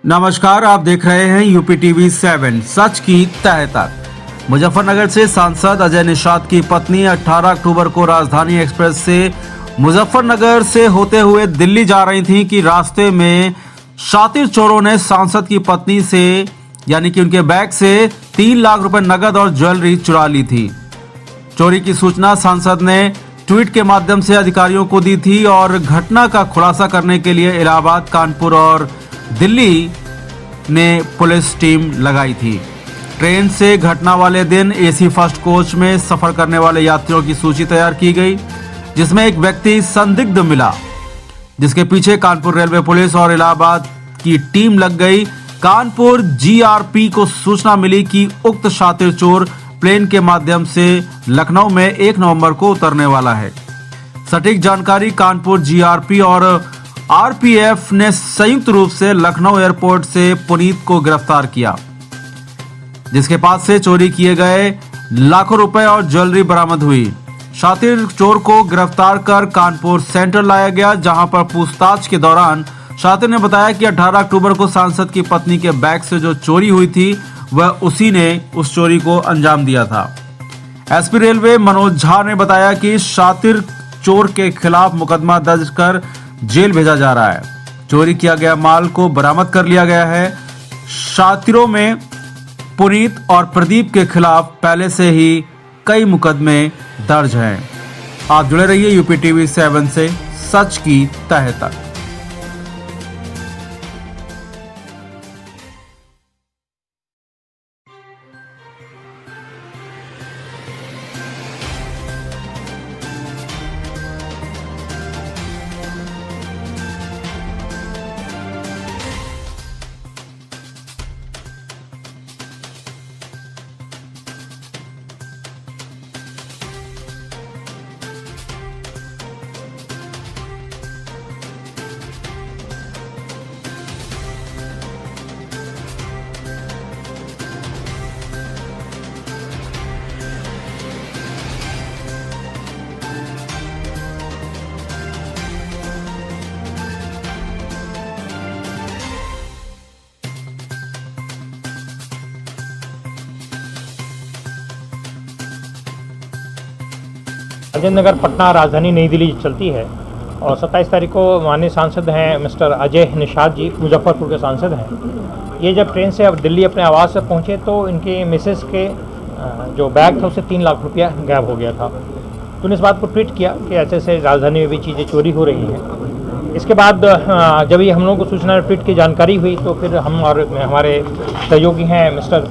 नमस्कार, आप देख रहे हैं यूपी टीवी 7 सच की तह तक। मुजफ्फरनगर से सांसद अजय निषाद की पत्नी 18 अक्टूबर को राजधानी एक्सप्रेस से मुजफ्फरनगर से होते हुए दिल्ली जा रही थी कि रास्ते में शातिर चोरों ने सांसद की पत्नी से यानी कि उनके बैग से 3 लाख रुपए नगद और ज्वेलरी चुरा ली थी। चोरी की सूचना सांसद ने ट्वीट के माध्यम से अधिकारियों को दी थी और घटना का खुलासा करने के लिए इलाहाबाद, कानपुर और दिल्ली ने पुलिस टीम लगाई थी। ट्रेन से घटना वाले दिन एसी फर्स्ट कोच में सफर करने वाले यात्रियों की सूची तैयार की गई, जिसमें एक व्यक्ति संदिग्ध मिला, जिसके पीछे कानपुर रेलवे पुलिस और इलाहाबाद की टीम लग गई। कानपुर जीआरपी को सूचना मिली कि उक्त शातिर चोर प्लेन के माध्यम से लखनऊ में 1 नवंबर को उतरने वाला है। सटीक जानकारी कानपुर जीआरपी और आरपीएफ ने संयुक्त रूप से लखनऊ एयरपोर्ट से पुनीत को गिरफ्तार किया, जिसके पास से चोरी किए गए लाखों रुपए और ज्वेलरी बरामद हुई। शातिर चोर को गिरफ्तार कर कानपुर सेंटर लाया गया, जहां पर पूछताछ के दौरान शातिर ने बताया कि 18 अक्टूबर को सांसद की पत्नी के बैग से जो चोरी हुई थी वह उसी ने उस चोरी को अंजाम दिया था। एसपी रेलवे मनोज झा ने बताया कि शातिर चोर के खिलाफ मुकदमा दर्ज कर जेल भेजा जा रहा है। चोरी किया गया माल को बरामद कर लिया गया है। शातिरों में पुनीत और प्रदीप के खिलाफ पहले से ही कई मुकदमे दर्ज हैं। आप जुड़े रहिए यूपी टीवी 7 से सच की तह तक। अजय नगर पटना राजधानी नई दिल्ली चलती है और 27 तारीख को माननीय सांसद हैं मिस्टर अजय निषाद जी, मुजफ्फरपुर के सांसद हैं। ये जब ट्रेन से अब दिल्ली अपने आवास से पहुँचे तो इनके मिसेस के जो बैग था उससे 3 लाख रुपया गायब हो गया था। तो उन्होंने इस बात को ट्वीट किया कि ऐसे ऐसे राजधानी में भी चीज़ें चोरी हो रही हैं। इसके बाद जब ये हम लोगों को सूचना ट्वीट की जानकारी हुई तो फिर हम और हमारे सहयोगी हैं मिस्टर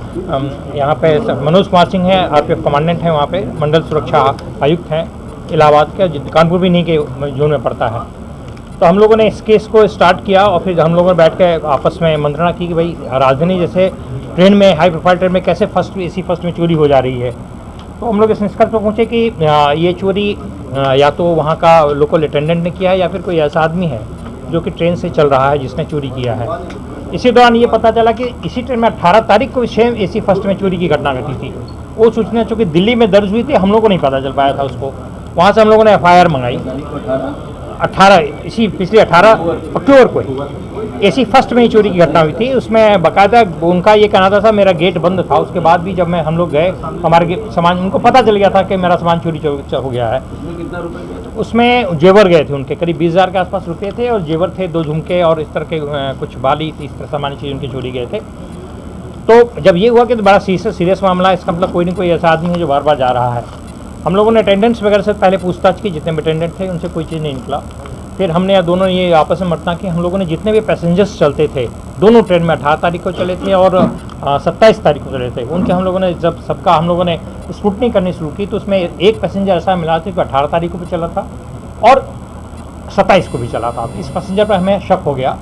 यहाँ पे मनोज कुमार सिंह हैं, आरपीएफ कमांडेंट हैं, वहाँ पे मंडल सुरक्षा आयुक्त हैं इलाहाबाद के, कानपुर भी नहीं के जोन में पड़ता है। तो हम लोगों ने इस केस को स्टार्ट किया और फिर हम लोगों ने बैठ के आपस में मंत्रणा की कि भाई राजधानी जैसे ट्रेन में, हाई प्रोफाइल ट्रेन में कैसे एसी फर्स्ट में चोरी हो जा रही है। तो हम लोग इस निष्कर्ष पर पहुँचे कि ये चोरी या तो वहाँ का लोकल अटेंडेंट ने किया है या फिर कोई ऐसा आदमी है जो कि ट्रेन से चल रहा है जिसने चोरी किया है। इसी दौरान ये पता चला कि इसी ट्रेन में 18 तारीख को सेम एसी फर्स्ट में चोरी की घटना घटी थी। वो सूचना चूँकि दिल्ली में दर्ज हुई थी, हम लोग को नहीं पता चल पाया था उसको। वहाँ से हम लोगों ने एफआईआर मंगाई 18 अक्टूबर को एसी फर्स्ट में ही चोरी की घटना हुई थी। उसमें बाकायदा उनका ये कहना था मेरा गेट बंद था, उसके बाद भी जब हम लोग गए हमारे सामान, उनको पता चल गया था कि मेरा सामान चोरी हो गया है। उसमें जेवर गए थे उनके, करीब 20,000 के आसपास रुपये थे और जेवर थे, 2 झुमके और इस तरह के कुछ बाली, इस तरह सामान्य चीज़ उनके चोरी गए थे। तो जब ये हुआ कि तो बड़ा सीरियस मामला, इसका मतलब कोई ना कोई ऐसा आदमी है जो बार बार जा रहा है। हम लोगों ने अटेंडेंट्स वगैरह से पहले पूछताछ की, जितने भी अटेंडेंट थे उनसे कोई चीज़ नहीं निकला। फिर हमने दोनों ये आपस में मंत्रणा की, हम लोगों ने जितने भी पैसेंजर्स चलते थे दोनों ट्रेन में 18 तारीख को चले थे और 27 तारीख को चले थे, उनके हम लोगों ने जब सबका हम लोगों ने स्क्रूटनी करनी शुरू की तो उसमें एक पैसेंजर ऐसा मिला था कि 18 तारीख को भी चला था और 27 को भी चला था। इस पैसेंजर पर हमें शक हो गया।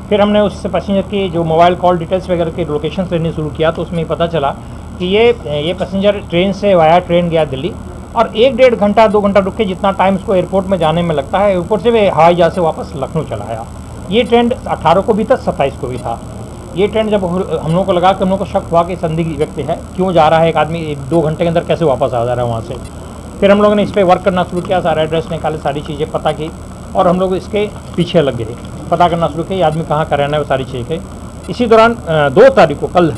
फिर हमने उस पैसेंजर की जो मोबाइल कॉल डिटेल्स वगैरह के लोकेशन लेनी शुरू किया तो उसमें पता चला कि ये पैसेंजर ट्रेन से वाया ट्रेन गया दिल्ली और 1-1.5 घंटा 2 घंटा रुक के जितना टाइम उसको एयरपोर्ट में जाने में लगता है, एयरपोर्ट से वे हवाई जहाज से वापस लखनऊ चला आया। ये ट्रेंड 18 को भी था, 27 को भी था। ये ट्रेंड जब हम लोगों को लगा कि हम लोगों को शक हुआ कि संदिग्ध व्यक्ति है, क्यों जा रहा है एक आदमी 2 घंटे के अंदर कैसे वापस आ जा रहा है वहाँ से। फिर हम लोगों ने इस पर वर्क करना शुरू किया, सारा एड्रेस निकाले, सारी चीज़ें पता की और हम लोग इसके पीछे लग गए, पता करना शुरू किया आदमी कहाँ का रहना है वो सारी चीज़ें। इसी दौरान 2 तारीख को कल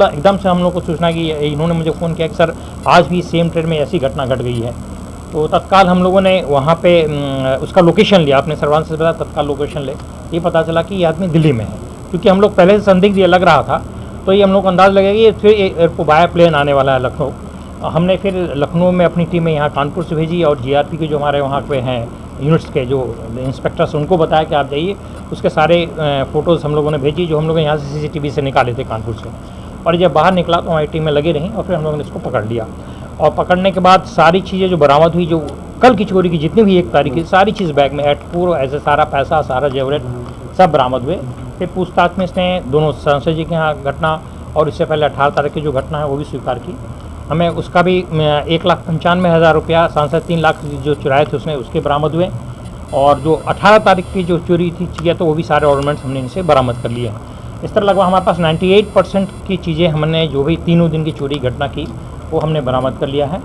एकदम से हम लोग को सूचना की, इन्होंने मुझे फ़ोन किया कि सर आज भी सेम ट्रेन में ऐसी घटना घट गई है। तो तत्काल हम लोगों ने वहाँ पे उसका लोकेशन लिया, आपने सर्वांश से बताया तत्काल लोकेशन ले, ये पता चला कि ये आदमी दिल्ली में है। क्योंकि हम लोग पहले से संदिग्ध ये लग रहा था, तो ये हम लोग को अंदाज़ लगेगा कि ये फिर एयरपोर्ट बाया प्लेन आने वाला है लखनऊ। हमने फिर लखनऊ में अपनी टीमें यहाँ कानपुर से भेजी और जीआरपी के जो हमारे वहाँ पे हैं यूनिट्स के जो इंस्पेक्टर्स, उनको बताया कि आप जाइए, उसके सारे फ़ोटोज़ हम लोगों ने भेजी जो हम लोग यहाँ से CCTV से निकाले थे कानपुर से। और जब बाहर निकला तो हमारी टीम में लगी रहीं और फिर हम लोगों ने इसको पकड़ लिया। और पकड़ने के बाद सारी चीज़ें जो बरामद हुई, जो कल की चोरी की जितनी भी 1 तारीख की सारी चीज़ बैग में पूरा ऐसे सारा पैसा, सारा जेवरेट सब बरामद हुए। फिर पूछताछ में इसने दोनों सांसद जी के यहाँ घटना और इससे पहले 18 तारीख की जो घटना है वो भी स्वीकार की। हमें उसका भी 1,95,000 रुपया, सांसद 3 लाख जो चुराए थे उसने, उसके बरामद हुए। और जो 18 तारीख की जो चोरी थी चीज़ें, तो वो भी सारे ऑर्नामेंट्स हमने इनसे बरामद कर लिए हैं। इस तरह लगभग हमारे पास 98% की चीज़ें हमने जो भी तीनों दिन की चोरी घटना की वो हमने बरामद कर लिया है।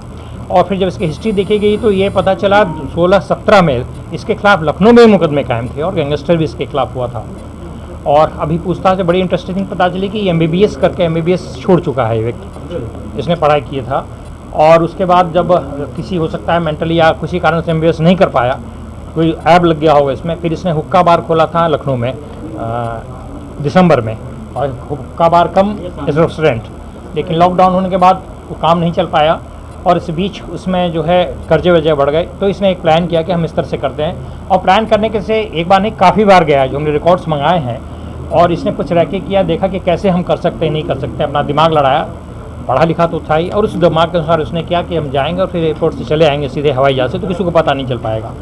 और फिर जब इसकी हिस्ट्री देखी गई तो ये पता चला 16-17 में इसके खिलाफ लखनऊ में मुकदमे कायम थे और गैंगस्टर भी इसके खिलाफ हुआ था। और अभी पूछताछ से बड़ी इंटरेस्टिंग पता चली कि MBBS करके MBBS छोड़ चुका है ये व्यक्ति, इसने पढ़ाई किया था। और उसके बाद जब किसी हो सकता है मेंटली या किसी कारण से MBBS नहीं कर पाया, कोई ऐब लग गया होगा इसमें, फिर इसने हुक्का बार खोला था लखनऊ में दिसंबर में, और हुक्का बार कम रेस्टोरेंट। लेकिन लॉकडाउन होने के बाद वो काम नहीं चल पाया और इस बीच उसमें जो है कर्जे वर्जे बढ़ गए। तो इसने एक प्लान किया कि हम इस तरह से करते हैं, और प्लान करने के से एक बार नहीं काफ़ी बार गया है, जो हमने रिकॉर्ड्स मंगाए हैं। और इसने कुछ रैके किया, देखा कि कैसे हम कर सकते हैं नहीं कर सकते, अपना दिमाग लड़ाया, पढ़ा लिखा तो था ही, और उस दिमाग के अनुसार उसने किया कि हम जाएंगे और फिर एयरपोर्ट से चले आएंगे सीधे हवाई जहाज़ से, तो किसी को पता नहीं चल पाएगा।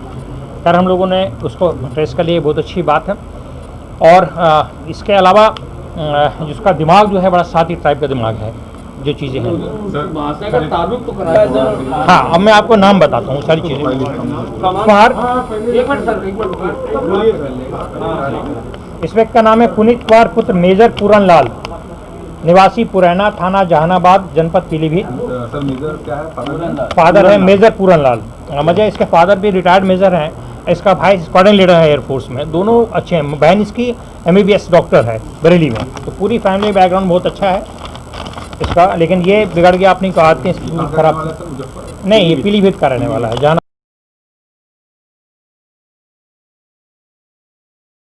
खैर हम लोगों ने उसको ट्रेस कर लिए, बहुत अच्छी बात है। और इसके अलावा जिसका दिमाग जो है बड़ा साथी टाइप का दिमाग है, जो चीज़ें हैं। हाँ, अब मैं आपको नाम बताता हूँ सारी चीज़ें। इस व्यक्ति का नाम है पुनीत कुमार पुत्र मेजर पूरन लाल, निवासी पुरैना, थाना जहानाबाद, जनपद पीलीभीत। फादर है मेजर पूरन लाल। मजा, इसके फादर भी रिटायर्ड मेजर हैं, इसका भाई स्क्वाड्रन लीडर है एयरफोर्स में, दोनों अच्छे हैं। बहन इसकी MBBS डॉक्टर है बरेली में। तो पूरी फैमिली बैकग्राउंड बहुत अच्छा है इसका। लेकिन ये बिगड़ गया अपनी आदतें खराब। नहीं, ये पीलीभीत का रहने वाला है, जहाँ